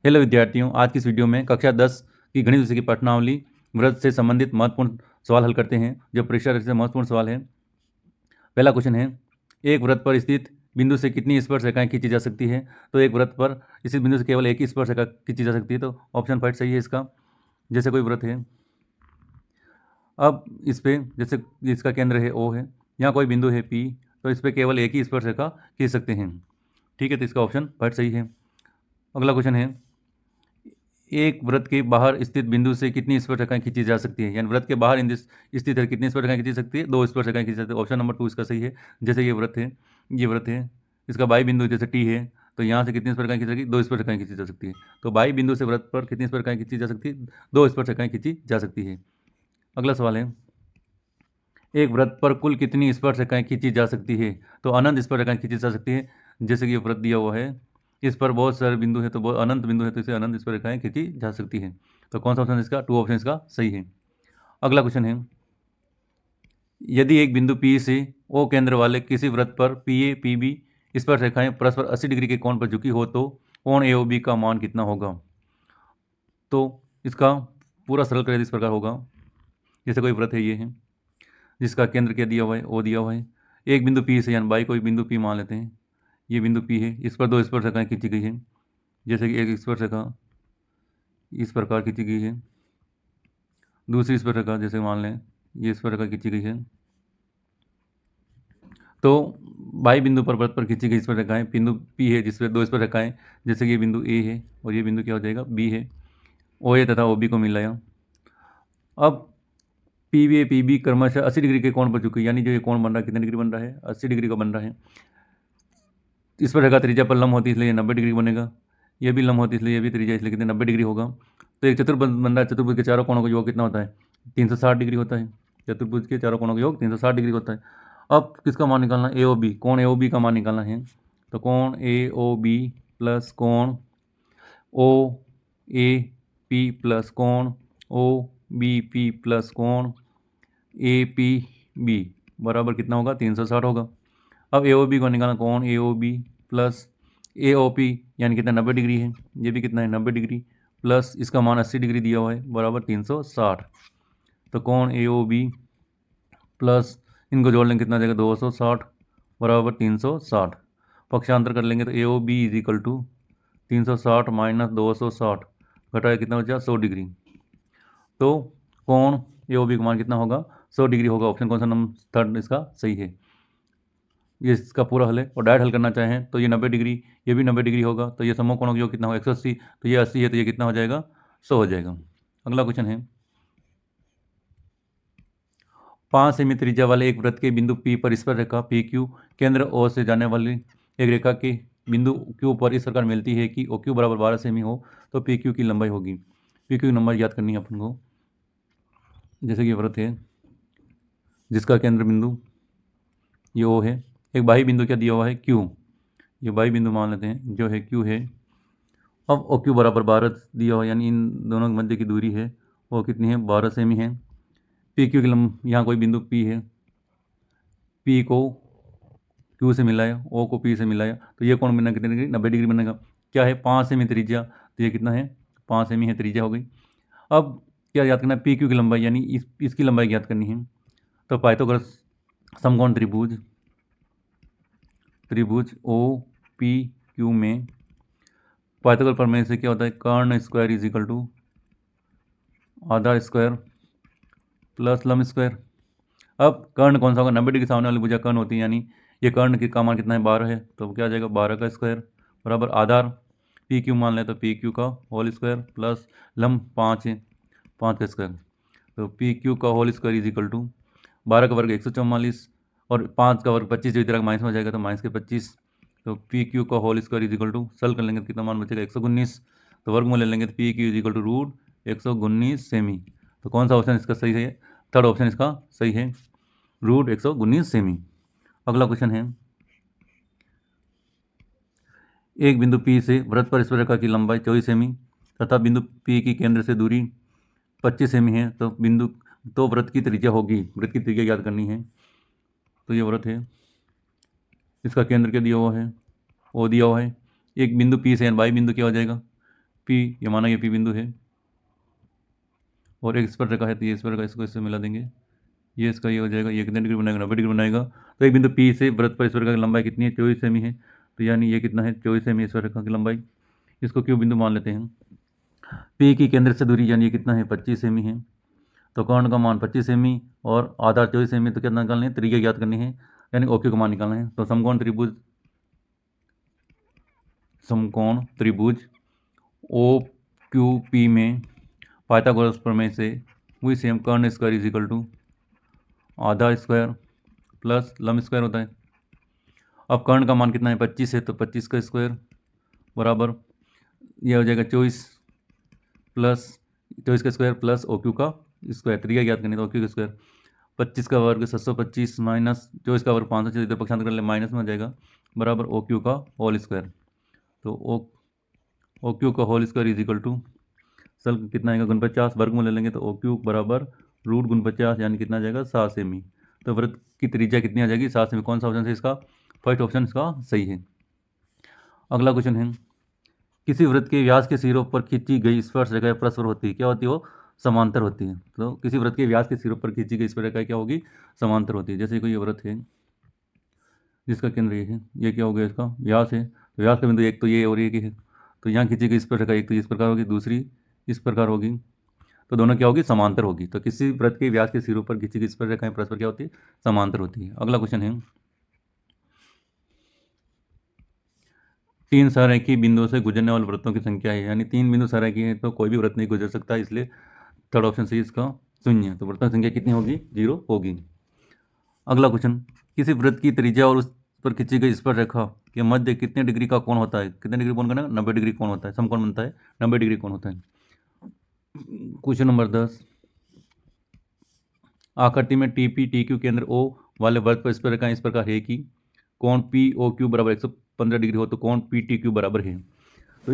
Hello विद्यार्थियों, आज की इस वीडियो में कक्षा 10 की गणित विषय की प्रश्नावली व्रत से संबंधित महत्वपूर्ण सवाल हल करते हैं। जो परीक्षा से महत्वपूर्ण सवाल है। पहला क्वेश्चन है, एक वृत्त पर स्थित बिंदु से कितनी स्पर्श रेखाएं खींची जा सकती है? तो एक वृत्त पर स्थित बिंदु से केवल एक ही स्पर्श रेखा खींची जा सकती है, तो ऑप्शन फाइव सही है इसका। जैसे कोई वृत्त है, अब इस पे जैसे इसका केंद्र है ओ है, यहाँ कोई बिंदु है पी, तो इस पर केवल एक ही स्पर्श रेखा खींच सकते हैं। ठीक है, तो इसका ऑप्शन फाइव सही है। अगला क्वेश्चन है, एक वृत्त के बाहर स्थित बिंदु से कितनी स्पर्श रेखाएं खींची जा सकती है? यानी वृत्त के बाहर स्थित है, कितनी स्पर्श रेखाएं खींची सकती है? दो स्पर्श रेखाएं खींची सकती है। ऑप्शन नंबर टू इसका सही है। जैसे ये वृत्त है, इसका बाई बिंदु जैसे टी है, तो यहाँ से कितनी स्पर्श रेखाएं खींची जाएगी? दो स्पर्श रेखाएं खींची जा सकती है। तो बाई बिंदु से वृत्त पर कितनी स्पर्श रेखाएं खींची जा सकती है? दो स्पर्श रेखाएं खींची जा सकती है। अगला सवाल है, एक वृत्त पर कुल कितनी स्पर्श रेखाएं खींची जा सकती है? तो अनंत स्पर्श रेखाएं खींची जा सकती है। जैसे कि ये वृत्त दिया हुआ है, इस पर बहुत सारे बिंदु है, तो बहुत अनंत बिंदु है, तो इसे अनंत स्पर्श रेखाएं खींची जा सकती है। तो कौन सा ऑप्शन इसका? टू ऑप्शन इसका सही है। अगला क्वेश्चन है, यदि एक बिंदु P से O केंद्र वाले किसी वृत्त पर PA PB स्पर्श रेखाएं परस्पर 80 डिग्री के कोण पर झुकी हो, तो कोण AOB का मान कितना होगा? तो इसका पूरा सरल करें इस प्रकार होगा। जैसे कोई वृत्त है, ये है, जिसका केंद्र क्या दिया हुआ है? O दिया हुआ है। एक बिंदु P से, यानी बाई कोई बिंदु P मान लेते हैं, ये बिंदु P है, इस पर दो स्पर्श रेखाएं खींची गई है। जैसे कि एक स्पर्श रेखा इस प्रकार खींची गई है, दूसरी स्पर्श रेखा जैसे मान लें ये स्पर्श रेखा खींची गई है। तो बाई बिंदु पर वृत्त पर खींची गई स्पर्श रेखाएं बिंदु P है, जिसमें दो स्पर्श रेखाएं, जैसे कि ये बिंदु A है और ये बिंदु क्या हो जाएगा? B है। OA तथा OB को मिलाया। अब PB PB क्रमशः 80 डिग्री के कोण पर झुकी, यानी जो ये कोण बन रहा है कितने डिग्री बन रहा है? 80 डिग्री का बन रहा है। इस पर रेखा त्रिज्या पर लंब होती है, इसलिए ये 90 डिग्री बनेगा। ये भी लंब होती है, इसलिए ये भी त्रिज्या, इसलिए कितने 90 डिग्री होगा। तो एक चतुर्भुज बन रहा है, चतुर्भुज के चारों कोणों का योग कितना होता है? 360 डिग्री होता है। चतुर्भुज के चारों कोणों का योग 360 डिग्री होता है। अब किसका मान निकालना? AOB, कोण AOB का मान निकालना है। तो कोण AOB प्लस कोण OAP प्लस कोण OBP प्लस कोण APB बराबर कितना होगा? 360 होगा। अब AOB को निकालना, कोण AOB प्लस AOP यानी कितना? 90 डिग्री है। ये भी कितना है? 90 डिग्री प्लस इसका मान 80 डिग्री दिया हुआ है, बराबर 360। तो कोण AOB प्लस इनको जोड़ लेंगे कितना जाएगा? 260 बराबर 360। पक्षांतर कर लेंगे तो AOB is equal to 360 minus 260 घटाया कितना बचा? 100 डिग्री। तो कोण AOB का मान कितना होगा? 100 डिग्री होगा। ऑप्शन कौन सा नंबर थर्ड इसका सही है। ये इसका पूरा हल है। और डायरेक्ट हल करना चाहें तो ये 90 डिग्री, ये भी 90 डिग्री होगा, तो ये समकोण का योग कितना होगा? 180। तो ये 80 है, तो ये कितना हो जाएगा? 100 हो जाएगा। अगला क्वेश्चन है, 5 सेमी त्रिज्या वाले एक वृत्त के बिंदु P पर स्पर्श रेखा PQ केंद्र O से जाने वाली एक रेखा के बिंदु Q पर इस प्रकार मिलती है कि OQ बराबर 12 सेमी हो, तो PQ की लंबाई होगी। PQ की लंबाई याद करनी है अपन को। जैसे कि वृत्त है, जिसका केंद्र बिंदु ये O है, एक बाही बिंदु क्या दिया हुआ है? Q। ये बाही बिंदु मान लेते हैं, जो है Q है। अब OQ बराबर 12 दिया हुआ, यानी इन दोनों के मध्य की दूरी है वो कितनी है? 12 सेमी है। PQ की यहाँ कोई बिंदु P है, P को Q से मिलाया, O को P से मिलाया, तो ये कोण बनेगा कितने डिग्री? 90 डिग्री बनेगा। क्या है? 5 सेमी त्रिज्या, तो ये कितना है? 5 सेमी है, त्रिज्या हो गई। अब क्या याद करना है? PQ की लंबाई, यानी इसकी लंबाई याद करनी है। तो पाइथागोरस समकोण त्रिभुज OPQ में पाइथागोरस प्रमेय से क्या होता है? कर्ण स्क्वायर इज इक्वल टू आधार स्क्वायर प्लस लंब स्क्वायर। अब कर्ण कौन सा होगा? 90 डिग्री सामने वाली भुजा कर्ण होती है, यानी ये कर्ण की का मान कितना है? 12 है, तो क्या आ जाएगा? 12 का स्क्वायर बराबर आधार PQ मान लें तो PQ का होल स्क्वायर प्लस लंब 5 है, 5 का स्क्वायर। तो PQ का whole square is equal to 12 का वर्ग 144 और 5 का वर्ग 25, जो इधर माइनस में हो जाएगा तो माइनस के 25। तो PQ का whole square is equal to, सल कर लेंगे तो कितना मान बचेगा? 119। तो वर्गमूल ले लेंगे तो PQ is equal to root 119 सेमी। तो कौन सा ऑप्शन इसका सही है? थर्ड ऑप्शन इसका सही है, रूट 119 सेमी। अगला क्वेश्चन है, एक बिंदु P से वृत्त पर स्पर्शरेखा की लंबाई 24 सेमी तथा बिंदु P की केंद्र से दूरी 25 सेमी है, तो वृत्त की त्रिज्या होगी। वृत्त की त्रिज्या याद करनी है। तो ये वृत्त है, इसका केंद्र क्या दिया हुआ है? O दिया हुआ है। एक बिंदु P से, यानी बाई बिंदु क्या हो जाएगा? P, ये माना ये P बिंदु है और एक स्पर्श रेखा है, तो ये स्पर्श रेखा इसको इससे मिला देंगे, ये इसका ये हो जाएगा, ये कितने डिग्री बनाएगा, 90 डिग्री बनाएगा। तो एक बिंदु P से वृत्त पर स्पर्श रेखा की लंबाई कितनी है, 24 सेमी है, तो यानी ये कितना है, 24 सेमी स्पर्श रेखा की लंबाई, इसको Q बिंदु मान लेते हैं। P की केंद्र से दूरी यानी ये कितना है, 25 सेमी है, तो कर्ण का मान 25 सेमी और आधार 24 सेमी, तो कितना निकालने है, त्रिज्या ज्ञात करनी है, यानी OQ का मान निकालना है। तो समकोण त्रिभुज OQP में पाइथागोरस प्रमेय से वही सेम कर्ण स्क्वायर इज इक्वल टू आधा स्क्वायर प्लस लंब स्क्वायर होता है। अब कर्ण का मान कितना है, 25 है, तो 25 का स्क्वायर बराबर यह हो जाएगा 24 का स्क्वायर प्लस OQ का स्क्वायर, त्रिज्या ज्ञात करनी, तो OQ का स्क्वायर 25 का वर्ग 725 माइनस 24 का वर्ग 500, इधर पक्षांतर कर ले माइनस में आ जाएगा, बराबर OQ का होल स्क्वायर। तो OQ का whole square is equal to सल कितना आएगा, 49, वर्गमूल ले लेंगे तो OQ बराबर रूट 49 यानी कितना आ जाएगा, 7 सेमी। तो वृत्त की त्रिज्या कितनी आ जाएगी, 7 सेमी। कौन सा ऑप्शन है इसका, फर्स्ट ऑप्शन इसका सही है। अगला क्वेश्चन है, किसी वृत्त के व्यास के सिरों पर खींची गई स्पर्श रेखा परस्पर होती है, क्या होती है वो, समांतर होती है। तो किसी वृत्त के व्यास के सिरों पर खींची गई स्पर्श रेखा क्या होगी, समांतर होती है। जैसे कोई वृत्त है जिसका केंद्र ये है, ये क्या हो गया, इसका व्यास है, तो व्यास का बिंदु एक तो ये और एक है, तो यहाँ खींची गई स्पर्श रेखा एक तो इस प्रकार होगी, दूसरी इस प्रकार होगी, तो दोनों क्या होगी, समांतर होगी। तो किसी वृत्त के व्यास के सिरों पर खींची गई स्पर्श रेखाएं परस्पर क्या होती है, समांतर होती है। अगला क्वेश्चन है, 3 सहरेखी बिंदुओं से गुजरने वाले वृत्तों की संख्या है, यानी 3 बिंदु सहरेखी है तो कोई भी वृत्त नहीं गुजर सकता, इसलिए थर्ड ऑप्शन सही इसका शून्य। तो वृत्तों की संख्या कितनी होगी, 0 होगी। अगला क्वेश्चन, किसी वृत्त की त्रिज्या और उस पर खींची गई स्पर्श रेखा के मध्य कितने डिग्री का कोण होता है, कितने डिग्री कोण करना, 90 डिग्री कोण होता है, समकोण बनता है, 90 डिग्री कोण होता है। क्वेश्चन नंबर 10, आकृति में TP TQ केंद्र O वाले वृत्त पर स्पर्श रेखाएं इस प्रकार है कि कोण POQ बराबर 115 डिग्री हो तो कोण PTQ बराबर है। तो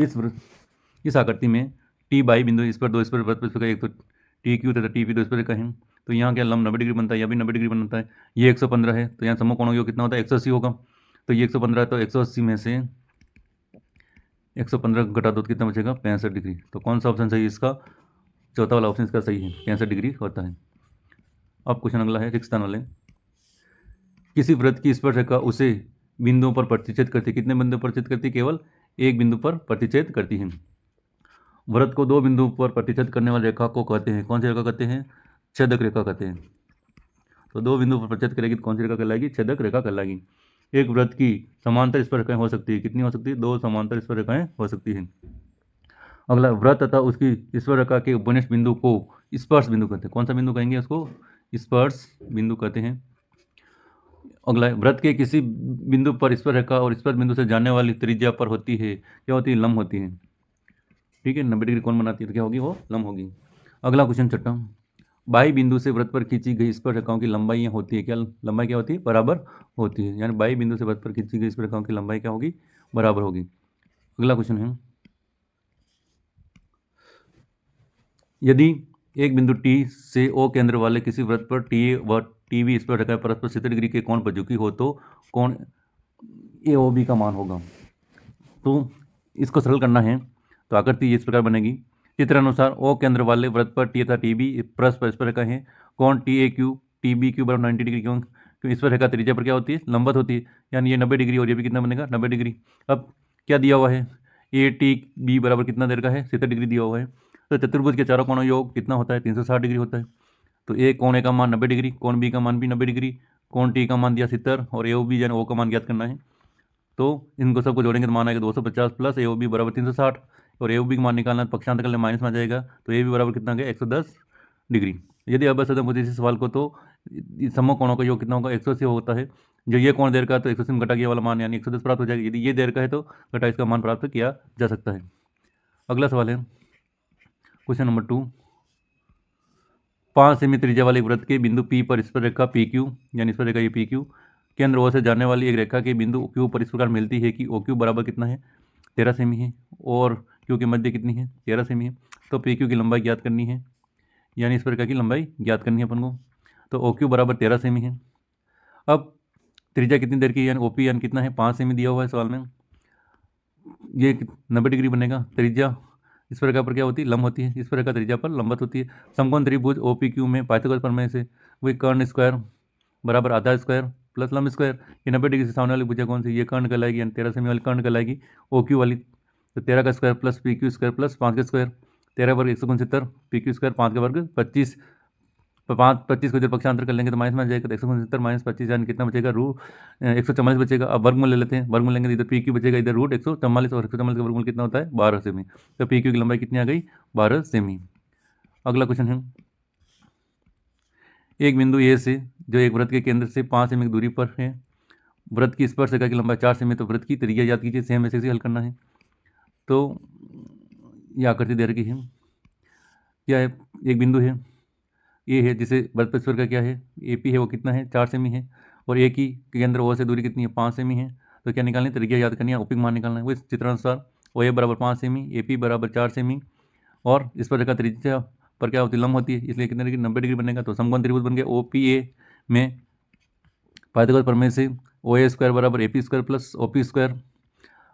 इस आकृति में T बाई बिंदु, इस पर दो स्पर्श वृत्त पर एक तो TQ तथा TP दो स्पर्श रेखा है, तो यहाँ क्या लंब 90 डिग्री बनता है, यहाँ भी 90 डिग्री बनता है, ये 115 है, तो यहाँ समकोण योग कितना होता है, 180 होगा, तो ये 115 है, तो 180 में से 115 घटा दो तो कितना बचेगा, 65 डिग्री। तो कौन सा ऑप्शन सही है इसका, चौथा वाला ऑप्शन इसका सही है, 65 डिग्री होता है। अब क्वेश्चन अगला है 6 वाले, किसी वृत्त की स्पर्श रेखा उसे बिंदुओं पर प्रतिच्छेद करती है, कितने बिंदु पर प्रतिच्छेद करती है, केवल एक बिंदु पर प्रतिच्छेद करती है। वृत्त को 2 बिंदुओं पर प्रतिच्छेद करने वाली रेखा को कहते हैं, कौन सी रेखा कहते हैं, छेदक रेखा कहते हैं। तो 2 बिंदु पर प्रतिच्छेद करेगी तो कौन सी रेखा कहलाएगी, छेदक रेखा कहलाएगी। एक वृत्त की समांतर स्पर्श रेखाएं हो सकती है, कितनी हो सकती है, 2 समांतर स्पर्श रेखाएं हो सकती है। अगला, वृत्त तथा उसकी स्पर्श रेखा के उपनिष्ठ बिंदु को स्पर्श बिंदु कहते हैं, कौन सा बिंदु कहेंगे उसको, स्पर्श बिंदु कहते हैं। अगला, वृत्त के किसी बिंदु पर स्पर्श रेखा और स्पर्श बिंदु से जाने वाली त्रिज्या पर होती है, क्या होती है, लंब होती है, ठीक है, 90 डिग्री कोण बनाती है, तो क्या होगी, वो लंब होगी। अगला क्वेश्चन 6, बाई बिंदु से वृत्त पर खींची गई स्पर्श रेखाओं की लंबाई होती है, क्या लंबाई क्या होती है, बराबर होती है, यानी बाई बिंदु से वृत्त पर खींची गई स्पर्श रेखाओं की लंबाई क्या होगी, बराबर होगी। अगला क्वेश्चन है, यदि एक बिंदु T से O केंद्र वाले किसी वृत्त पर TA व TB स्पर्श रेखाएं परस्पर 70 डिग्री के कोण पर झुकी हो तो कोण AOB का मान होगा। तो इसको सरल करना है, तो आकृति इस प्रकार बनेगी, चित्रानुसार O केंद्र वाले वृत्त पर T तथा TB परस्पर स्पर्श रेखा है, कोण TAQ TBQ बराबर 90 डिग्री, क्यों स्पर्श रेखा त्रिज्या पर क्या होती है, लंबवत होती है, यानी ये 90 डिग्री और ये भी कितना बनेगा, 90 डिग्री। अब क्या दिया हुआ है, ATB बराबर कितना देर का है, 70 डिग्री दिया हुआ है, तो चतुर्भुज के चारों कोणों योग कितना होता है, 360 डिग्री होता है। तो ए कोण ए का मान 90 डिग्री, कोण बी का मान भी 90 डिग्री, कोण टी का मान दिया 70 और AOB यानी O का मान ज्ञात करना है। तो इनको सबको जोड़ेंगे तो मान आएगा 250 प्लस AOB बराबर 360, और AOB का मान निकालना है, पक्षांतर कर ले माइनस में आ जाएगा, तो AB बराबर कितना गया, 110 डिग्री। यदि अबसदम होती इस सवाल को, तो समकोणों का योग कितना होगा, 180 होता है। जो ये कोण देर का है तो 180 में घटा गया वाला मान यानी 110 प्राप्त हो जाएगा, यदि ये देर का है तो घटा इसका मान प्राप्त किया जा सकता है। अगला सवाल है क्वेश्चन नंबर 2, 5 सेमी त्रिज्या वाले वृत्त के बिंदु P पर स्पर्श रेखा PQ, यानी स्पर्श रेखा ये PQ केंद्र O से जाने वाली एक रेखा के बिंदु Q पर इस प्रकार मिलती है कि OQ बराबर कितना है, 13 सेमी है, और Q के मध्य कितनी है, 13 सेमी है। तो PQ की लंबाई ज्ञात करनी है, यानी इस प्रकार की लंबाई ज्ञात करनी है अपन को। तो OQ बराबर 13 सेमी है। अब त्रिज्या कितनी देर की, यानी OP यानी कितना है, 5 सेमी दिया हुआ है सवाल में, ये 90 डिग्री बनेगा, त्रिज्या इस पर रेखा पर क्या होती है? लंब होती है। इस पर रेखा त्रिज्या पर लंबवत होती है। समकोण त्रिभुज OPQ में पाइथागोरस प्रमेय से वही कर्ण स्क्वायर बराबर आधा स्क्वायर प्लस लंब स्क्वायर। ये 90 डिग्री से सामने वाली भुजा कौन सी? ये कर्ण कहलाएगी, यानी 13 सेमी वाली कर्ण कहलाएगी OQ वाली। तो 13 का square plus PQ square plus 5 का स्क्वायर, 13 वर्ग 169, PQ स्क्वायर 5 का वर्ग 25, 25 को जब पक्षांतर कर लेंगे तो माइनस में आ जाएगा, तो 169 माइनस 25 यानी कितना बचेगा? 144 बचेगा। अब वर्गमूल ले लेते हैं, वर्गमूल लेंगे तो इधर PQ बचेगा, इधर √144, और 144 का वर्गमूल कितना होता है? 12 सेमी। तो PQ की लंबाई कितनी आ गई? 12 सेमी। अगला क्वेश्चन है, एक बिंदु ए से जो एक वृत्त के केंद्र से 5 सेमी की दूरी पर है, वृत्त की स्पर्श रेखा की लंबाई 4 सेमी, तो वृत्त की त्रिज्या याद कीजिए। सेम ऐसे हल करना है। तो ये आकृति दे रखी है, क्या है? एक बिंदु है ए है, जिसे वृत्त पर स्पर्श का क्या है? AP है, वो कितना है? 4 सेमी है। और ए की केंद्र O से दूरी कितनी है? 5 सेमी है। तो क्या निकालनी है? त्रिज्या याद करनी है, OP का मान निकालना है। वो इस चित्रानुसार OA बराबर 5 सेमी, AP बराबर 4 सेमी, और इस पर रेखा त्रिज्या पर क्या होती है? लंब होती है, इसलिए कितने डिग्री? 90 डिग्री बनेगा। तो समकोण त्रिभुज बन गया OPA में पाइथागोरस प्रमेय से OA स्क्वायर बराबर AP square plus OP square.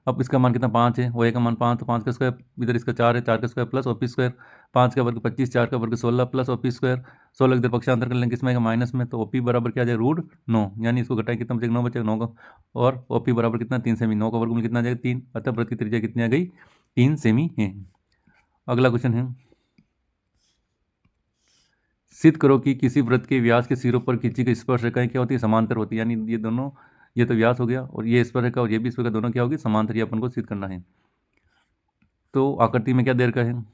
अब इसका मान कितना? 5 है। OA का मान 5, तो 5 का स्क्वायर, इधर इसका 4 है, 4 का स्क्वायर प्लस OP स्क्वायर, 5 का वर्ग 25, 4 का वर्ग 16 प्लस OP स्क्वायर, 16 इधर पक्षांतर कर लेंगे, इसमें माइनस में, तो OP बराबर क्या आ जाएगा? √9, यानी इसको घटाएं कितना बचेगा? 9 बचेगा, 9 का, और OP बराबर कितना? 3 सेमी। 9 का वर्गमूल कितना आ जाएगा? 3। अतः वृत्त की त्रिज्या कितनी आ गई? 3 सेमी है। अगला क्वेश्चन है, सिद्ध करो कि किसी वृत्त के व्यास के सिरों पर खींची गई स्पर्श रेखाएं क्या होती है? समांतर होती है। यानी ये दोनों, ये तो व्यास हो गया, और ये स्पर्श रेखा और ये भी स्पर्श रेखा, दोनों क्या होगी? समांतर। ये अपन को सिद्ध करना है। तो आकृति में क्या दे रखा है?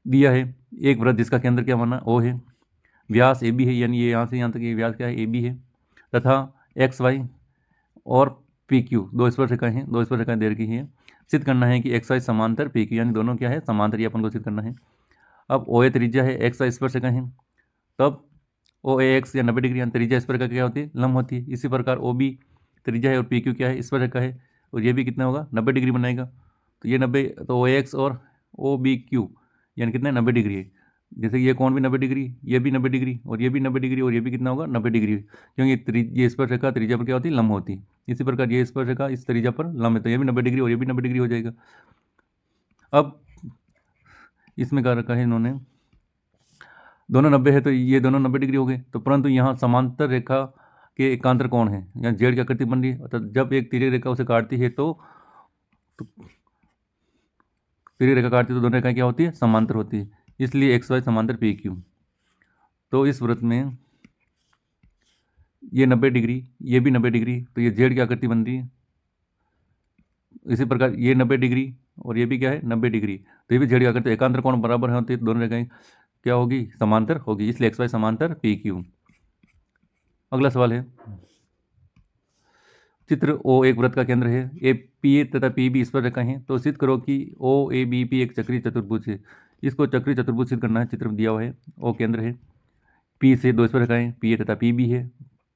दिया है एक वृत्त जिसका केंद्र क्या माना? O है, व्यास AB है, यानी ये यहाँ से यहाँ तक ये व्यास क्या है? AB है, तथा XY और PQ दो स्पर्श रेखाएं हैं, दो स्पर्श रेखाएं दे रखी हैं। सिद्ध करना है कि XY समांतर PQ, यानी दोनों क्या है? समांतर। ये अपन को सिद्ध करना है। अब OA त्रिज्या है, XY स्पर्श रेखा है, तब OAX या 90 डिग्री, यानी त्रिज्या स्पर्श रेखा क्या होती है? लंब होती है। इसी प्रकार OB त्रिज्या है और PQ क्या है? स्पर्श रेखा है, और ये भी कितना होगा? 90 डिग्री बनाएगा। तो ये 90, तो OAX और OBQ यानी कितना? 90 डिग्री है। जैसे ये कोण भी 90 डिग्री, ये भी 90 डिग्री, और ये भी 90 डिग्री, और ये भी कितना होगा? 90 डिग्री, क्योंकि ये स्पर्श रेखा त्रिज्या पर क्या होती है? लंब होती है। इसी प्रकार ये स्पर्श रेखा इस त्रिज्या पर लंब है, तो ये भी 90 डिग्री और ये भी 90 डिग्री हो जाएगा। अब इसमें क्या रखा है इन्होंने? दोनों 90 है, तो ये दोनों 90 डिग्री हो गए। तो परंतु यहाँ समांतर रेखा के एकांतर कौन है? यहाँ जेड की आकृति बन रही है, अर्थात जब एक तिर्यक रेखा उसे काटती है तो तिर्यक रेखा काटती है तो दोनों रेखाएं क्या होती है? समांतर होती है। इसलिए XY समांतर PQ। तो इस वृत्त में ये 90 डिग्री, ये भी 90 डिग्री, तो ये जेड की आकृति बन रही है। इसी प्रकार ये 90 डिग्री और ये भी क्या है? 90 डिग्री, तो ये भी जेड की आकृति। एकांतर कोण बराबर है, तो दोनों रेखाएं क्या होगी? समांतर होगी, इसलिए XY समांतर PQ। अगला सवाल है, चित्र O एक वृत्त का केंद्र है, APA तथा PB स्पर्श रेखा है, तो सिद्ध करो कि OABP एक चक्रीय चतुर्भुज है। इसको चक्रीय चतुर्भुज सिद्ध करना है। चित्र में दिया हुआ है, O केंद्र है, P से दो स्पर्श रेखाएं PA तथा PB है,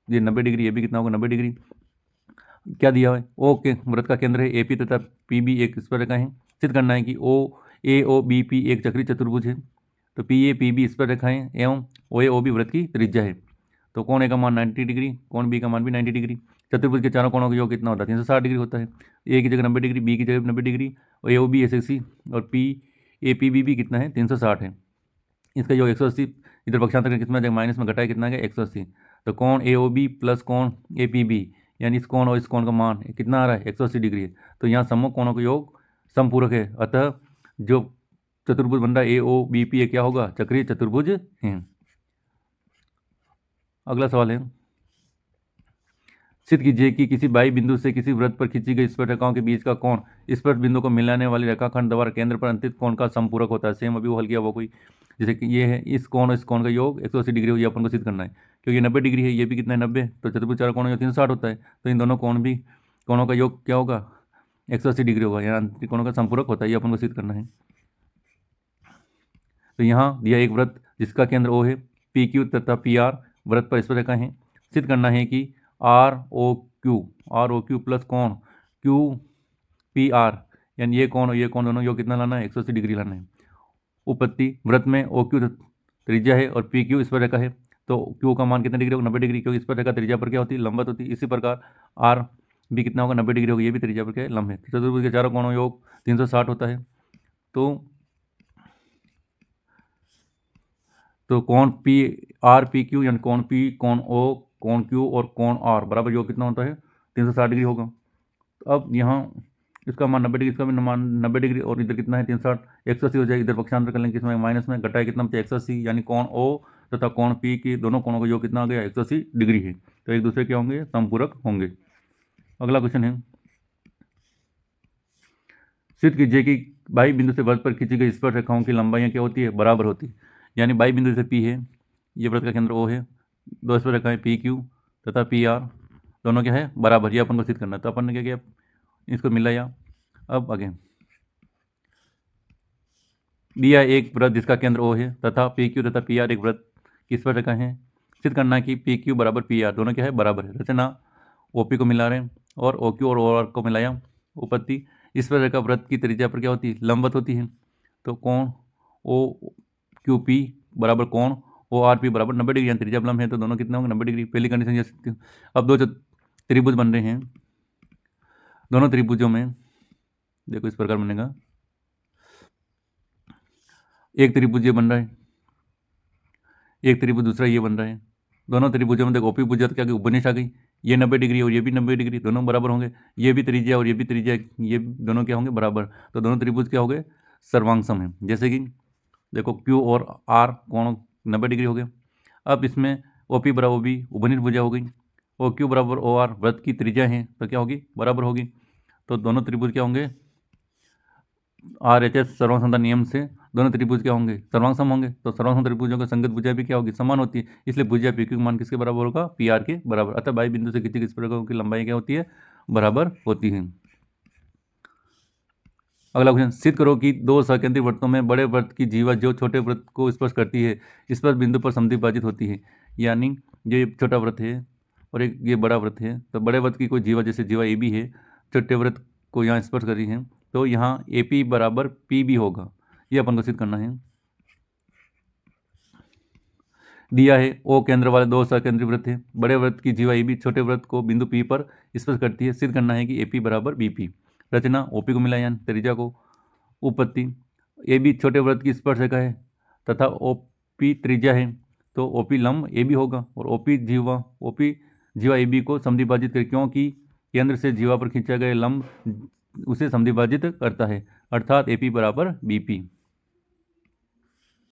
ये 90 डिग्री, ये भी कितना होगा? 90 डिग्री। क्या दिया हुआ है? O के वृत्त का केंद्र है, AP तथा PB एक स्पर्श रेखा है। सिद्ध करना है कि OAOBP एक चक्रीय चतुर्भुज है। तो PA PB स्पर्श रेखाएं एवं OAOB वृत्त की त्रिज्या है। तो कोण A का मान 90 डिग्री, कोण B का मान भी 90 डिग्री। चतुर्भुज के चारों कोणों का योग कितना होता है? 360 डिग्री होता है। A की जगह 90 डिग्री, B की जगह 90 डिग्री, और AOB 180, और PAPB भी कितना है? 360 है। इसका योग 180, इधर पक्षांतर करके कितना जाएगा? माइनस में घटाए कितना गया? 180। तो कोण AOB प्लस कोण APB, यानी इस कोण और इस कोण का मान कितना आ रहा है? 180 डिग्री है। तो यहाँ सम्मुख कोणों का योग समपूरक है, अतः जो चतुर्भुज बन रहा है AOBP ये क्या होगा? चक्रीय चतुर्भुज है। अगला सवाल है, सिद्ध कीजिए कि किसी बाई बिंदु से किसी वृत्त पर खींची गई स्पर्श रेखाओं के बीच का कोण स्पर्श बिंदु को मिलाने वाली रेखाखंड द्वारा केंद्र पर अंतित कोण का समपूरक होता है। सेम अभी वो हल किया, वो कोई जैसे कि ये है, इस कोण और इस कोण का योग 180 डिग्री हो, ये अपन को सिद्ध करना है। क्योंकि 90 डिग्री है, ये भी कितना है? 90, तो चतुर्भुज चार कोणों का 360 होता है, तो इन दोनों कोणों का योग क्या होगा? 180 डिग्री होगा, यहाँ अंतित कोणों का समपूरक होता है, ये अपन को सिद्ध करना है। तो यहाँ दिया एक वृत्त जिसका केंद्र O है, PQ तथा PR वृत्त पर स्पर्श रेखा है। सिद्ध करना है कि ROQ प्लस कोण QPR, यानी ये कोण दोनों योग कितना लाना है? 180 डिग्री लाना है। उपपत्ति, वृत्त में OQ त्रिज्या है और PQ स्पर्श रेखा है, तो Q का मान कितना डिग्री होगा? 90 डिग्री, क्योंकि स्पर्श रेखा त्रिज्या पर क्या होती है? लंबवत होती है। इसी प्रकार R भी कितना होगा? 90 डिग्री होगा, ये भी त्रिज्या पर क्या है? लंब है। चतुर्भुज के चारों कोणों योग 360 होता है। तो कोण पी आर पी क्यू यानी कोण पी कोण ओ कोण क्यू और कोण आर बराबर योग कितना होता है 360 डिग्री होगा। अब यहाँ इसका मान 90 डिग्री, इसका भी मान 90 डिग्री, और इधर कितना है 360, 180 हो जाएगी। इधर पक्षांतर कर लेंगे किसमें माइनस में, घटाए कितना बचा 180, यानी कोण ओ तथा कोण पी की दोनों कोणों का योग कितना आ गया 180 डिग्री है। तो एक दूसरे क्या होंगे, समपूरक होंगे। अगला क्वेश्चन है, सिद्ध कीजिए कि बाई बिंदु से वृत्त पर खींची गई स्पर्श रेखाओं की लंबाइयाँ क्या होती है, बराबर होती है। यानी बाई बिंदु से पी है, ये वृत्त का केंद्र ओ है, दो स्पर्श रेखाएं पी क्यू तथा पी आर दोनों क्या है, बराबर। ये अपन को सिद्ध करना है। तो अपन ने क्या किया, इसको मिलाया। अब आगे दिया एक वृत्त जिसका केंद्र ओ है तथा पी क्यू तथा पी आर एक वृत्त की स्पर्श रेखा है। सिद्ध करना है कि पी क्यू बराबर पी आर दोनों क्या है, बराबर है। रचना, ओ पी को मिला रहे हैं और ओ क्यू और ओ आर को मिलाया। उपपत्ति, इस प्रकार का वृत्त की त्रिज्या पर क्या होती है, लंबवत होती है। तो कोण ओ क्यू पी बराबर कोण ओ आर पी बराबर 90 डिग्री, त्रिज्या लंब है तो दोनों कितने होंगे 90 डिग्री। पहली कंडीशन जा सकती हूँ। अब दो जो त्रिभुज बन रहे हैं, दोनों त्रिभुजों में देखो इस प्रकार बनेगा, एक त्रिभुज ये बन रहा है, एक त्रिभुज दूसरा ये बन रहा है। दोनों त्रिभुजों में देखो ओपी भुजा तो क्या उपनिष्ठ आ गई, ये 90 डिग्री और ये भी 90 डिग्री, दोनों बराबर होंगे। ये भी त्रिज्या और ये भी त्रिज्या, ये दोनों क्या होंगे, बराबर। तो दोनों त्रिभुज क्या हो गए, सर्वांगसम है। जैसे कि देखो क्यू और आर कोण 90 डिग्री हो गए। अब इसमें ओ पी बराबर भी उपनिष्ठ भुजा हो गई, ओ क्यू बराबर ओ आर वृत्त की त्रिज्या है तो क्या होगी, बराबर होगी। तो दोनों त्रिभुज क्या होंगे, आर एच एस सर्वांगसमता नियम से दोनों त्रिभुज क्या होंगे, सर्वांगसम होंगे। तो सर्वांगसम त्रिभुजों की संगत भुजा भी क्या होगी, समान होती है। इसलिए भुजा पी क्यू मान किसके बराबर होगा, पी आर के बराबर। अतः बाई बिंदु से किसी किस प्रकार की लंबाई क्या होती है, बराबर होती है। अगला क्वेश्चन, सिद्ध करो कि दो सकेंद्री वृत्तों में बड़े वृत्त की जीवा जो छोटे वृत्त को स्पर्श करती है स्पर्श बिंदु पर समद्विभाजित होती है। यानी ये छोटा वृत्त है और एक ये बड़ा वृत्त है, तो बड़े वृत्त की कोई जीवा जैसे जीवा ए बी है, छोटे वृत्त को यहाँ स्पर्श कर रही है, तो यहाँ ए पी बराबर पी बी होगा। ये अपन को सिद्ध करना है। दिया है ओ केंद्र वाले दो सकेंद्री वृत्त है, बड़े वृत्त की जीवा ए बी छोटे वृत्त को बिंदु पी पर स्पर्श करती है। सिद्ध करना है कि ए पी बराबर बी पी। रचना, ओपी को मिलाया त्रिज्या को। उपपत्ति, ए बी छोटे वृत्त की स्पर्श रेखा है तथा ओपी त्रिज्या है, तो ओपी लंब ए बी होगा और ओपी जीवा ए बी को समद्विभाजित करे, क्योंकि केंद्र से जीवा पर खींचा गया लंब उसे समद्विभाजित करता है, अर्थात ए पी बराबर बी पी।